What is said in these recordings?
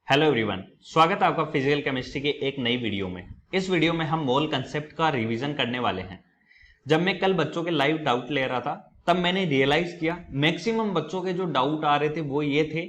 Hello everyone, स्वागत है आपका फिजिकल केमिस्ट्री के एक नई वीडियो में। इस वीडियो में हम मोल कंसेप्ट का रिवीजन करने वाले हैं। जब मैं कल बच्चों के लाइव डाउट ले रहा था तब मैंने रियलाइज किया मैक्सिमम बच्चों के जो डाउट आ रहे थे वो ये थे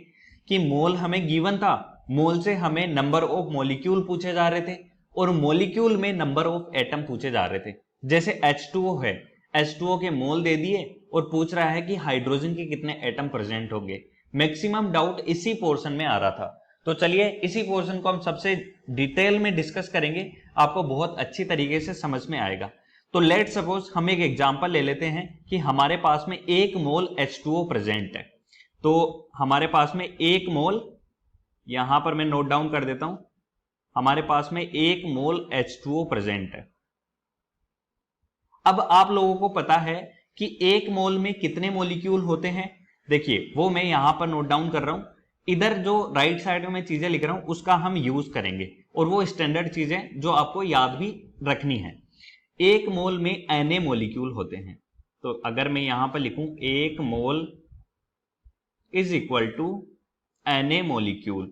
कि मोल हमें गिवन था, मोल से हमें नंबर ऑफ मॉलिक्यूल पूछे जा रहे थे और मॉलिक्यूल में नंबर ऑफ एटम पूछे जा रहे थे। जैसे H2O है, H2O के मोल दे दिए और पूछ रहा है कि हाइड्रोजन के कितने एटम प्रेजेंट होंगे। मैक्सिमम डाउट इसी पोर्शन में आ रहा था। तो चलिए इसी पोर्शन को हम सबसे डिटेल में डिस्कस करेंगे, आपको बहुत अच्छी तरीके से समझ में आएगा। तो लेट सपोज हम एक एग्जांपल ले लेते हैं कि हमारे पास में 1 मोल H2O प्रेजेंट है। तो हमारे पास में 1 मोल, यहां पर मैं नोट डाउन कर देता हूं, हमारे पास में 1 मोल H2O प्रेजेंट है। अब आप लोगों को पता है कि 1 मोल में कितने मॉलिक्यूल होते हैं। देखिए वो मैं यहां पर नोट डाउन कर रहा हूं, इधर जो राइट साइड में मैं चीजें लिख रहा हूं उसका हम यूज करेंगे और वो स्टैंडर्ड चीजें जो आपको याद भी रखनी है। 1 मोल में Na मॉलिक्यूल होते हैं। तो अगर मैं यहां पर लिखूं 1 mole is equal to Na molecule,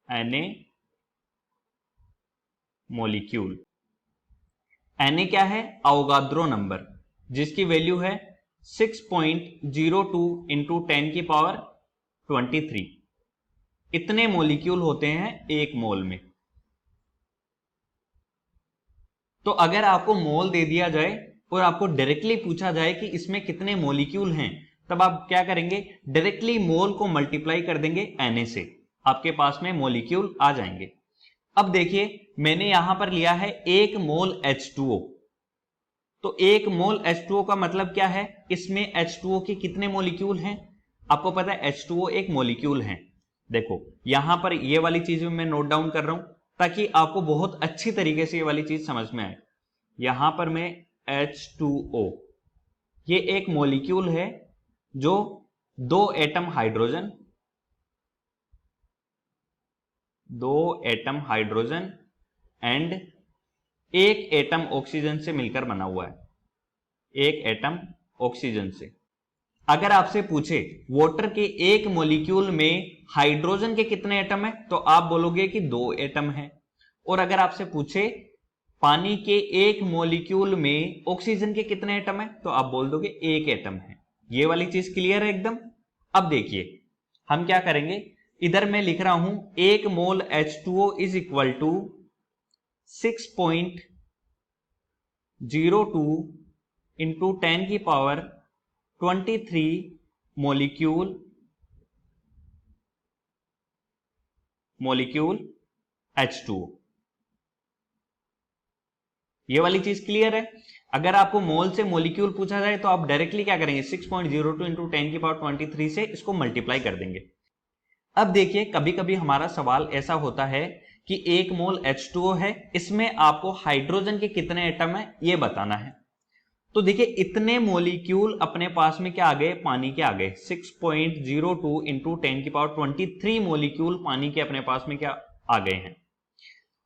Na molecule, Na क्या है? अवोगाद्रो नंबर, जिसकी वैल्यू है 6.02 इंटू 10 की पावर 23। इतने मॉलिक्यूल होते हैं 1 मोल में। तो अगर आपको मोल दे दिया जाए और आपको डायरेक्टली पूछा जाए कि इसमें कितने मॉलिक्यूल हैं, तब आप क्या करेंगे? डायरेक्टली मोल को मल्टीप्लाई कर देंगे Na से, आपके पास में मॉलिक्यूल आ जाएंगे। अब देखिए मैंने यहां पर लिया है 1 मोल H2O। तो 1 मोल H2O का मतलब क्या है? इसमें H2O के कितने मॉलिक्यूल हैं? आपको पता है H2O एक मॉलिक्यूल है। देखो यहां पर ये वाली चीज मैं नोट डाउन कर रहा हूं ताकि आपको बहुत अच्छी तरीके से ये वाली चीज समझ में आए। यहां पर मैं H2O, ये एक मॉलिक्यूल है जो 2 atom hydrogen, 2 atom hydrogen and 1 atom oxygen से मिलकर बना हुआ है। 1 एटम ऑक्सीजन से। अगर आपसे पूछे वाटर के 1 मॉलिक्यूल में हाइड्रोजन के कितने एटम है, तो आप बोलोगे कि 2 एटम है। और अगर आपसे पूछे पानी के 1 मॉलिक्यूल में ऑक्सीजन के कितने एटम है, तो आप बोल दोगे 1 एटम है। ये वाली चीज क्लियर है एकदम। अब देखिए हम क्या करेंगे, इधर मैं लिख रहा हूं 1 mole H2O is equal to 6.02 into 10 की पावर 23 मॉलिक्यूल H2O। ये वाली चीज क्लियर है। अगर आपको मोल से मॉलिक्यूल पूछा जाए तो आप डायरेक्टली क्या करेंगे? 6.02 इंटू 10 की पावर 23 से इसको मल्टीप्लाई कर देंगे। अब देखिए कभी कभी हमारा सवाल ऐसा होता है कि 1 मोल H2O है, इसमें आपको हाइड्रोजन के कितने एटम है ये बताना है। तो देखिए इतने मॉलिक्यूल अपने पास में क्या आ गए? पानी के आ गए। 6.02 इंटू 10 की पावर 23 मॉलिक्यूल पानी के अपने पास में क्या आ गए हैं।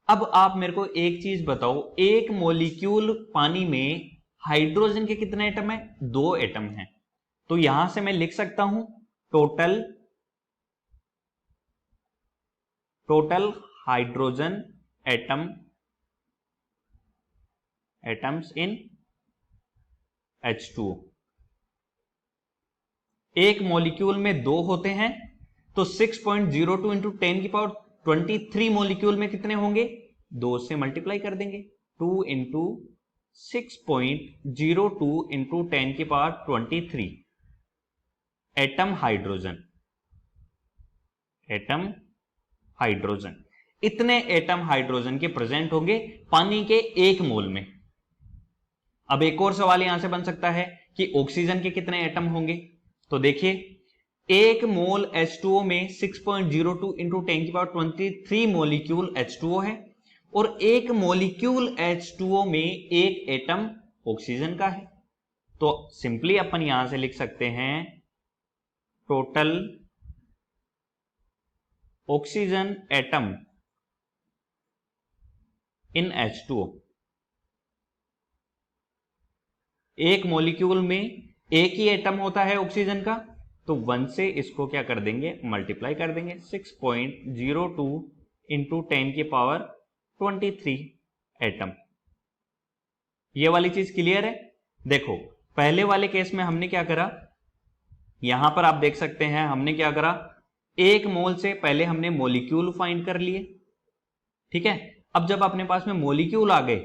अब आप मेरे को एक चीज बताओ, 1 मॉलिक्यूल पानी में हाइड्रोजन के कितने एटम है? 2 एटम है। तो यहां से मैं लिख सकता हूं total hydrogen atoms in H2O। 1 molecule में 2 होते हैं, तो 6.02 इंटू 10 की पावर 23 मॉलिक्यूल में कितने होंगे? 2 से मल्टीप्लाई कर देंगे। 2 इंटू 6.02 इंटू 10 की पावर 23 एटम हाइड्रोजन, इतने एटम हाइड्रोजन के प्रेजेंट होंगे पानी के 1 मोल में। अब एक और सवाल यहां से बन सकता है कि ऑक्सीजन के कितने एटम होंगे। तो देखिए 1 मोल H2O में 6.02 इंटू 10 की पावर 23 मॉलिक्यूल H2O है और 1 मॉलिक्यूल H2O में 1 एटम ऑक्सीजन का है। तो सिंपली अपन यहां से लिख सकते हैं total oxygen atom in H2O। 1 molecule में एक ही एटम होता है ऑक्सीजन का, तो 1 से इसको क्या कर देंगे, मल्टीप्लाई कर देंगे। 6.02 इंटू 10 की पावर 23 एटम। ये वाली चीज क्लियर है। देखो पहले वाले केस में हमने क्या करा, यहां पर आप देख सकते हैं हमने क्या करा, 1 मोल से पहले हमने मोलिक्यूल फाइंड कर लिए, ठीक है। अब जब अपने पास में मोलिक्यूल आ गए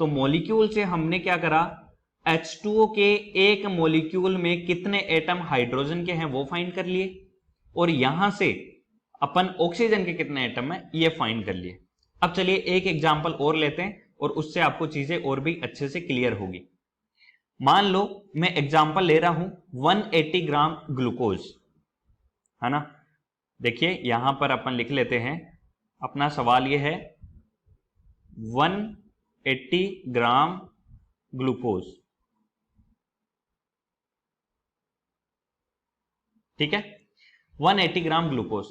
तो मोलिक्यूल से हमने क्या करा, H2O के एक मोलिक्यूल में कितने एटम हाइड्रोजन के हैं वो फाइंड कर लिए, और यहां से अपन ऑक्सीजन के कितने एटम है ये फाइंड कर लिए। अब चलिए एक एग्जांपल और लेते हैं और उससे आपको चीजें और भी अच्छे से क्लियर होगी। मान लो मैं एग्जांपल ले रहा हूं 180 ग्राम ग्लूकोज, है ना। देखिए यहां पर अपन लिख लेते हैं, अपना सवाल यह है 180 ग्राम ग्लूकोज, ठीक है, 180 ग्राम ग्लूकोज।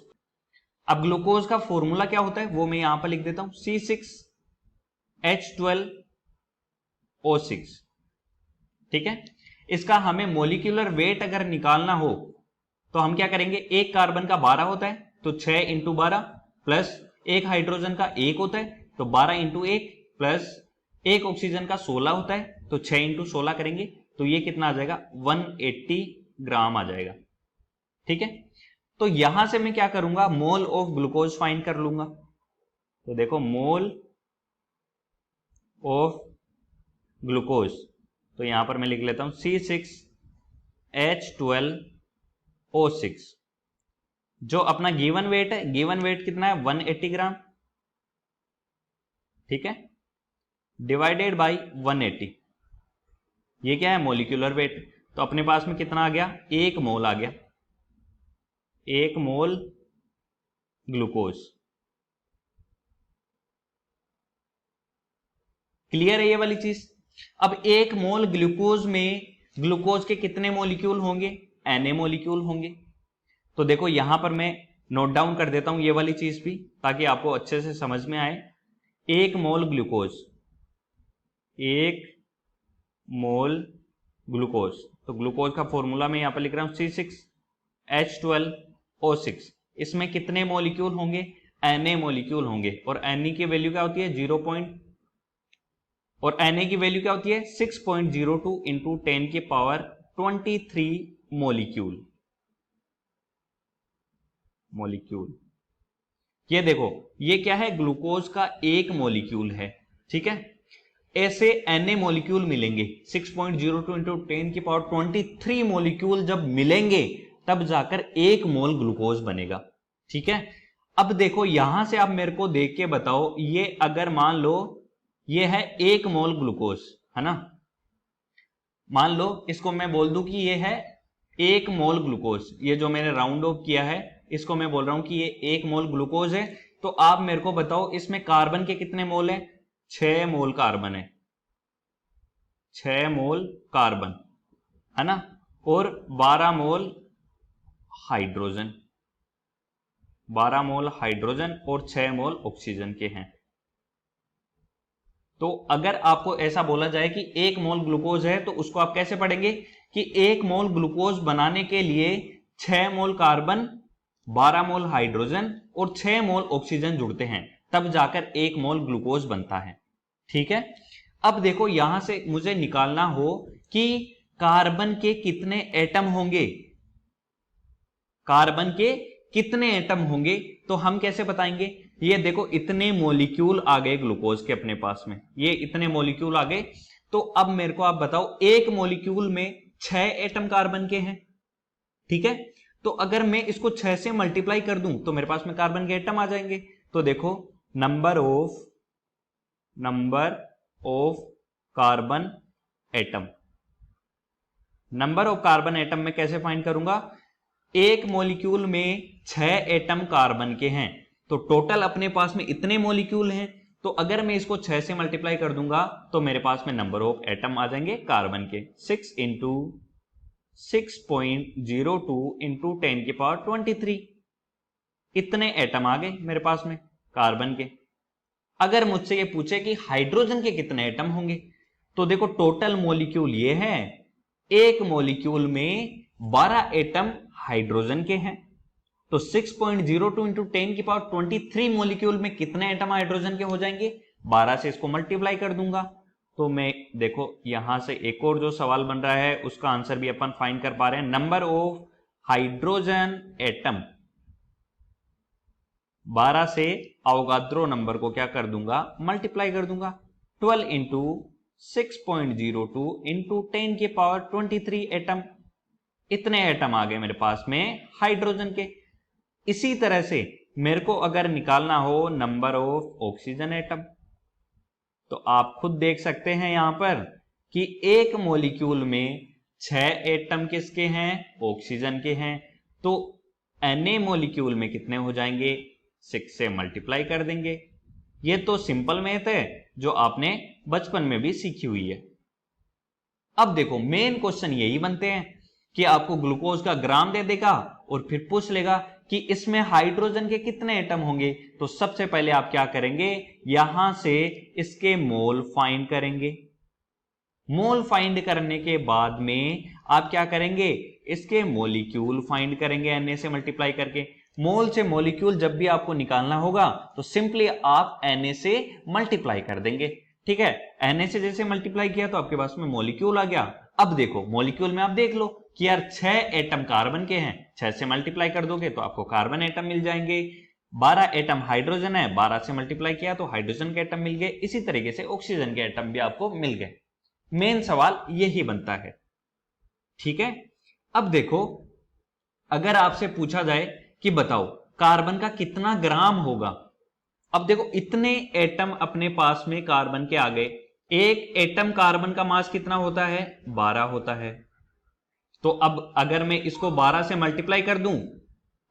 अब ग्लूकोज का फॉर्मूला क्या होता है वो मैं यहां पर लिख देता हूं, C6H12O6, ठीक है। इसका हमें मोलिकुलर वेट अगर निकालना हो तो हम क्या करेंगे, एक कार्बन का 12 होता है तो 6 इंटू 12, प्लस एक हाइड्रोजन का 1 होता है तो 12 इंटू 1, प्लस एक ऑक्सीजन का 16 होता है तो 6 इंटू 16 करेंगे तो ये कितना आ जाएगा, 180 ग्राम आ जाएगा, ठीक है। तो यहां से मैं क्या करूंगा, मोल ऑफ ग्लूकोज फाइंड कर लूंगा। तो देखो मोल ऑफ ग्लूकोज, तो यहां पर मैं लिख लेता हूं C6H12O6। जो अपना गिवन वेट है, गिवन वेट कितना है 180 ग्राम, ठीक है, डिवाइडेड बाय 180, ये क्या है मोलिकुलर वेट। तो अपने पास में कितना आ गया, 1 मोल आ गया, 1 मोल ग्लूकोज। क्लियर है ये वाली चीज। अब 1 मोल ग्लूकोज में ग्लूकोज के कितने मोलिक्यूल होंगे, Na मोलिक्यूल होंगे। तो देखो यहां पर मैं नोट डाउन कर देता हूं ये वाली चीज भी, ताकि आपको अच्छे से समझ में आए। 1 मोल ग्लूकोज, 1 मोल ग्लूकोज, तो ग्लूकोज का फॉर्मूला मैं यहां पर लिख रहा हूं C6H12O6। इसमें कितने मोलिक्यूल होंगे, Na मोलिक्यूल होंगे, और Na की वैल्यू क्या होती है 0. और Na की वैल्यू क्या होती है 6.02 इंटू 10 की पावर 23 मोलिक्यूल। ये देखो ये क्या है, ग्लूकोज का 1 मोलिक्यूल है, ठीक है। ऐसे Na मोलिक्यूल मिलेंगे, 6.02 इंटू 10 की पावर 23 मोलिक्यूल जब मिलेंगे तब जाकर 1 मोल ग्लूकोज बनेगा, ठीक है। अब देखो यहां से आप मेरे को देख के बताओ, ये अगर मान लो ये है 1 मोल ग्लूकोज, है ना, मान लो इसको मैं बोल दूं कि ये है 1 मोल ग्लूकोज, ये जो मैंने राउंड ऑफ किया है इसको मैं बोल रहा हूं कि ये 1 मोल ग्लूकोज है। तो आप मेरे को बताओ इसमें कार्बन के कितने मोल हैं, 6 मोल कार्बन है, 6 मोल कार्बन, है ना, और 12 मोल हाइड्रोजन, 12 मोल हाइड्रोजन और 6 मोल ऑक्सीजन के हैं। तो अगर आपको ऐसा बोला जाए कि 1 मोल ग्लूकोज है तो उसको आप कैसे पढ़ेंगे कि 1 मोल ग्लूकोज बनाने के लिए 6 मोल कार्बन, 12 मोल हाइड्रोजन और 6 मोल ऑक्सीजन जुड़ते हैं, तब जाकर 1 मोल ग्लूकोज बनता है, ठीक है। अब देखो यहां से मुझे निकालना हो कि कार्बन के कितने एटम होंगे, कार्बन के कितने एटम होंगे, तो हम कैसे बताएंगे, ये देखो इतने मॉलिक्यूल आ गए ग्लूकोज के अपने पास में, ये इतने मॉलिक्यूल आ गए। तो अब मेरे को आप बताओ 1 मॉलिक्यूल में 6 एटम कार्बन के हैं, ठीक है। तो अगर मैं इसको 6 से मल्टीप्लाई कर दूं तो मेरे पास में कार्बन के एटम आ जाएंगे। तो देखो number of carbon atom, number of carbon atom में कैसे फाइंड करूंगा, 1 मॉलिक्यूल में 6 एटम कार्बन के हैं, तो टोटल अपने पास में इतने मॉलिक्यूल हैं। तो अगर मैं इसको 6 से मल्टीप्लाई कर दूंगा तो मेरे पास में नंबर ऑफ एटम आ जाएंगे कार्बन के, 6 इंटू 6.02 इंटू 10 की पावर 23, इतने एटम आ गए मेरे पास में कार्बन के। अगर मुझसे ये पूछे कि हाइड्रोजन के कितने एटम होंगे, तो देखो टोटल मॉलिक्यूल ये है, 1 मॉलिक्यूल में 12 एटम हाइड्रोजन के हैं। तो 6.02 इंटू 10 की पावर 23 मॉलिक्यूल में कितने एटम हाइड्रोजन के हो जाएंगे? 12 से इसको मल्टीप्लाई कर दूंगा। तो मैं देखो यहां से एक और जो सवाल बन रहा है उसका आंसर भी अपन फाइंड कर पा रहे हैं। नंबर ऑफ हाइड्रोजन एटम 12 से अवोगाद्रो नंबर को क्या कर दूंगा? मल्टीप्लाई कर दूंगा। 12 इंटू 6.02 इंटू 10 की पावर 23 एटम, इतने एटम आ गए मेरे पास में हाइड्रोजन के। इसी तरह से मेरे को अगर निकालना हो नंबर ऑफ ऑक्सीजन एटम, तो आप खुद देख सकते हैं यहां पर कि एक मॉलिक्यूल में 6 एटम किसके हैं? ऑक्सीजन के हैं। तो Na मॉलिक्यूल में कितने हो जाएंगे? 6 से मल्टीप्लाई कर देंगे। ये तो सिंपल मैथ है जो आपने बचपन में भी सीखी हुई है। अब देखो मेन क्वेश्चन यही बनते हैं कि आपको ग्लूकोज का ग्राम दे देगा और फिर पूछ लेगा कि इसमें हाइड्रोजन के कितने एटम होंगे। तो सबसे पहले आप क्या करेंगे? यहां से इसके मोल फाइंड करेंगे। मोल फाइंड करने के बाद में आप क्या करेंगे? इसके मॉलिक्यूल फाइंड करेंगे Na से मल्टीप्लाई करके। मोल से मॉलिक्यूल जब भी आपको निकालना होगा तो सिंपली आप Na से मल्टीप्लाई कर देंगे। ठीक है, Na से जैसे मल्टीप्लाई किया तो आपके पास में मॉलिक्यूल आ गया। अब देखो मॉलिक्यूल में आप देख लो कि यार 6 एटम कार्बन के हैं, 6 से मल्टीप्लाई कर दोगे तो आपको कार्बन एटम मिल जाएंगे। 12 एटम हाइड्रोजन है, 12 से मल्टीप्लाई किया तो हाइड्रोजन के एटम मिल गए। इसी तरीके से ऑक्सीजन के एटम भी आपको मिल गए। मेन सवाल यही बनता है। ठीक है, अब देखो अगर आपसे पूछा जाए कि बताओ कार्बन का कितना ग्राम होगा। अब देखो इतने एटम अपने पास में कार्बन के आ गए। एक एटम कार्बन का मास कितना होता है? 12 होता है। तो अब अगर मैं इसको 12 से मल्टीप्लाई कर दूं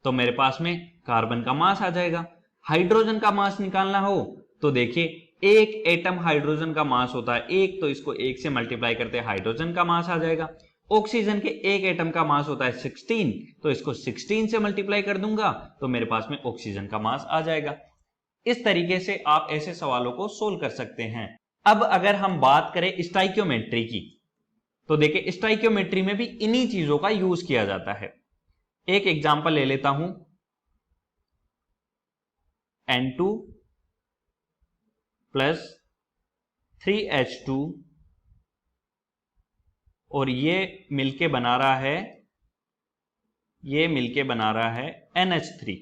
तो मेरे पास में कार्बन का मास आ जाएगा। हाइड्रोजन का मास निकालना हो तो देखिए एक एटम हाइड्रोजन का मास होता है 1, तो इसको 1 से मल्टीप्लाई करते हैं हाइड्रोजन का मास आ जाएगा। ऑक्सीजन के एक एटम का मास होता है 16, तो इसको 16 से मल्टीप्लाई कर दूंगा तो मेरे पास में ऑक्सीजन का मास आ जाएगा। इस तरीके से आप ऐसे सवालों को सोल्व कर सकते हैं। अब अगर हम बात करें स्टोइकियोमेट्री की, तो देखिए स्टोइकियोमेट्री में भी इन्हीं चीजों का यूज किया जाता है। एक एग्जांपल ले लेता हूं, N2 प्लस 3H2 और ये मिलके बना रहा है NH3।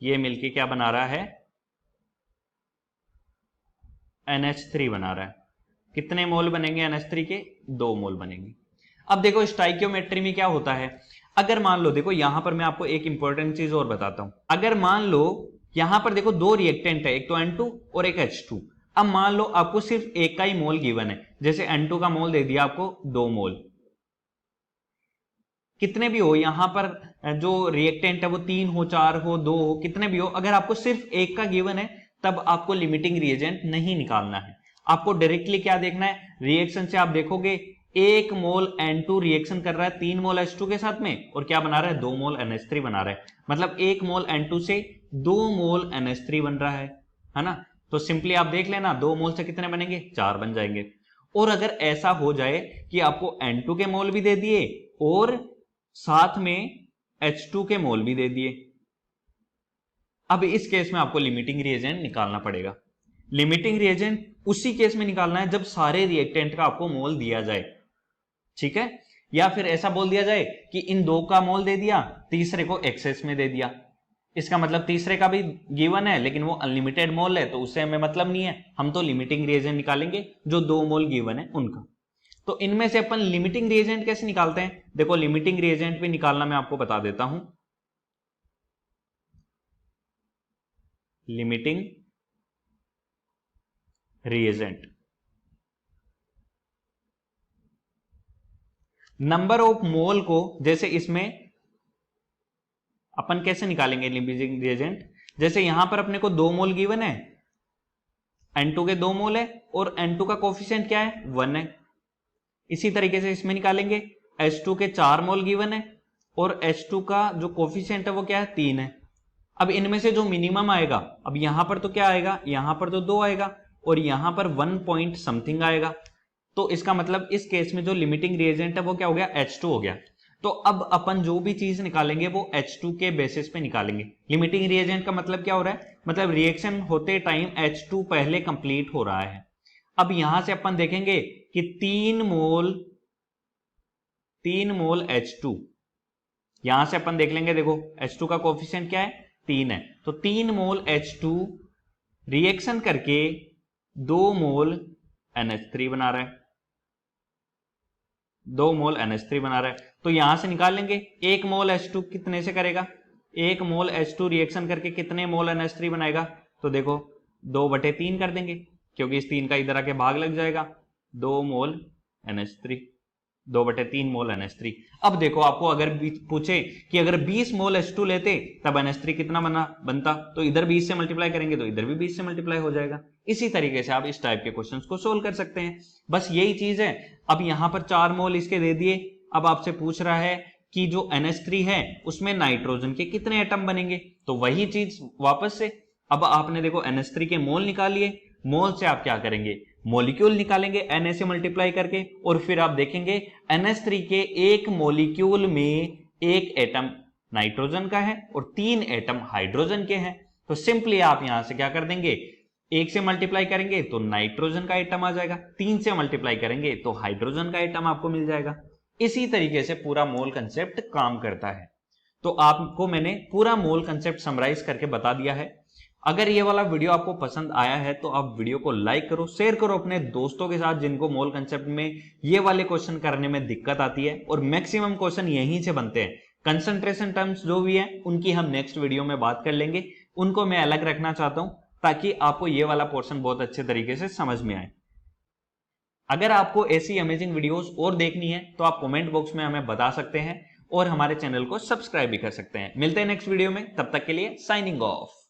ये मिलके क्या बना रहा है? NH3 बना रहा है। कितने मोल बनेंगे NH3 के? 2 मोल बनेंगे। अब देखो स्टोइकियोमेट्री में क्या होता है, अगर मान लो देखो यहां पर मैं आपको एक इंपॉर्टेंट चीज और बताता हूं। अगर मान लो यहां पर देखो 2 रिएक्टेंट है, एक तो N2 और एक H2। अब मान लो आपको सिर्फ एक का ही मोल गिवन है, जैसे N2 का मोल दे दिया आपको 2 मोल। कितने भी हो यहां पर जो रिएक्टेंट है वो 3 हो, 4 हो, 2 हो, कितने भी हो, अगर आपको सिर्फ एक का गिवन है तब आपको लिमिटिंग रिएजेंट नहीं निकालना है। आपको डायरेक्टली क्या देखना है, रिएक्शन से आप देखोगे 1 मोल N2 रिएक्शन कर रहा है 3 मोल H2 के साथ में और क्या बना रहा है? 2 मोल NH3 बना रहा है। मतलब 1 मोल N2 से 2 मोल NH3 बन रहा है ना। तो सिंपली आप देख लेना 2 मोल से कितने बनेंगे? 4 बन जाएंगे। और अगर ऐसा हो जाए कि आपको N2 के मोल भी दे दिए और साथ में H2 के मोल भी दे दिए, अब इस केस में आपको लिमिटिंग रिएजेंट निकालना पड़ेगा। लिमिटिंग रिएजेंट उसी केस में निकालना है जब सारे रिएक्टेंट का आपको मोल दिया जाए। ठीक है, या फिर ऐसा बोल दिया जाए कि इन 2 का मोल दे दिया, तीसरे को एक्सेस में दे दिया। इसका मतलब तीसरे का भी गिवन है लेकिन वो अनलिमिटेड मोल है, तो उससे हमें मतलब नहीं है। हम तो लिमिटिंग रिएजेंट निकालेंगे जो 2 मोल गिवन है उनका। तो इनमें से अपन लिमिटिंग रिएजेंट कैसे निकालते हैं? देखो लिमिटिंग रिएजेंट भी निकालना मैं आपको बता देता हूं। Limiting reagent number of mole को, जैसे इसमें अपन कैसे निकालेंगे लिमिटिंग रिएजेंट? जैसे यहां पर अपने को 2 मोल गिवन है, N2 के 2 मोल है और N2 का कोफिशिएंट क्या है? 1 है। इसी तरीके से इसमें निकालेंगे H2 के 4 मोल गिवन है और H2 का जो कोफिशिएंट है वो क्या है? 3 है। अब इनमें से जो मिनिमम आएगा, अब यहां पर तो क्या आएगा? यहां पर तो 2 आएगा और यहां पर 1 पॉइंट समथिंग आएगा। तो इसका मतलब इस केस में जो लिमिटिंग रिएजेंट है वो क्या हो गया, H2 हो गया। तो अब अपन जो भी चीज निकालेंगे वो H2 के बेसिस पे निकालेंगे। लिमिटिंग रिएजेंट का मतलब क्या हो रहा है, मतलब रिएक्शन होते टाइम H2 पहले कंप्लीट हो रहा है। अब यहां से अपन देखेंगे कि 3 मोल H2, यहां से अपन देख लेंगे, देखो H2 का कोफिशिएंट क्या है, 3 है, तो 3 मोल H2 रिएक्शन करके 2 मोल NH3 बना रहा है, 2 मोल NH3 बना रहा है। तो यहां से निकाल लेंगे 1 मोल H2 कितने से करेगा, 1 मोल H2 रिएक्शन करके कितने मोल NH3 बनाएगा, तो देखो 2/3 कर देंगे, क्योंकि इस 3 का इधर आके भाग लग जाएगा, 2 मोल NH3, 2/3 मोल NH3। अब देखो आपको अगर पूछे कि अगर 20 मोल H2 लेते तब NH3 कितना बनता, तो इधर 20 से मल्टीप्लाई करेंगे तो इधर भी 20 से मल्टीप्लाई हो जाएगा। इसी तरीके से आप इस टाइप के क्वेश्चंस को सोल्व कर सकते हैं, बस यही चीज है। अब यहां पर 4 मोल इसके दे दिए, अब आपसे पूछ रहा है कि जो NH3 है उसमें नाइट्रोजन के कितने एटम बनेंगे, तो वही चीज वापस से, अब आपने देखो NH3 के मोल निकाल लिए, मोल से आप क्या करेंगे, मॉलिक्यूल निकालेंगे Na से मल्टीप्लाई करके, और फिर आप देखेंगे NH3 के एक मॉलिक्यूल में एक एटम नाइट्रोजन का है और 3 एटम हाइड्रोजन के हैं। तो सिंपली आप यहां से क्या कर देंगे, 1 से मल्टीप्लाई करेंगे तो नाइट्रोजन का एटम आ जाएगा, 3 से मल्टीप्लाई करेंगे तो हाइड्रोजन का एटम आपको मिल जाएगा। इसी तरीके से पूरा मोल कंसेप्ट काम करता है। तो आपको मैंने पूरा मोल कंसेप्ट समराइज करके बता दिया है। अगर ये वाला वीडियो आपको पसंद आया है तो आप वीडियो को लाइक करो, शेयर करो अपने दोस्तों के साथ जिनको मोल कंसेप्ट में ये वाले क्वेश्चन करने में दिक्कत आती है, और मैक्सिमम क्वेश्चन यहीं से बनते हैं। कंसंट्रेशन टर्म्स जो भी है उनकी हम नेक्स्ट वीडियो में बात कर लेंगे, उनको मैं अलग रखना चाहता हूं ताकि आपको ये वाला पोर्शन बहुत अच्छे तरीके से समझ में आए। अगर आपको ऐसी अमेजिंग वीडियोस और देखनी है तो आप कमेंट बॉक्स में हमें बता सकते हैं और हमारे चैनल को सब्सक्राइब भी कर सकते हैं। मिलते हैं नेक्स्ट वीडियो में, तब तक के लिए साइनिंग ऑफ।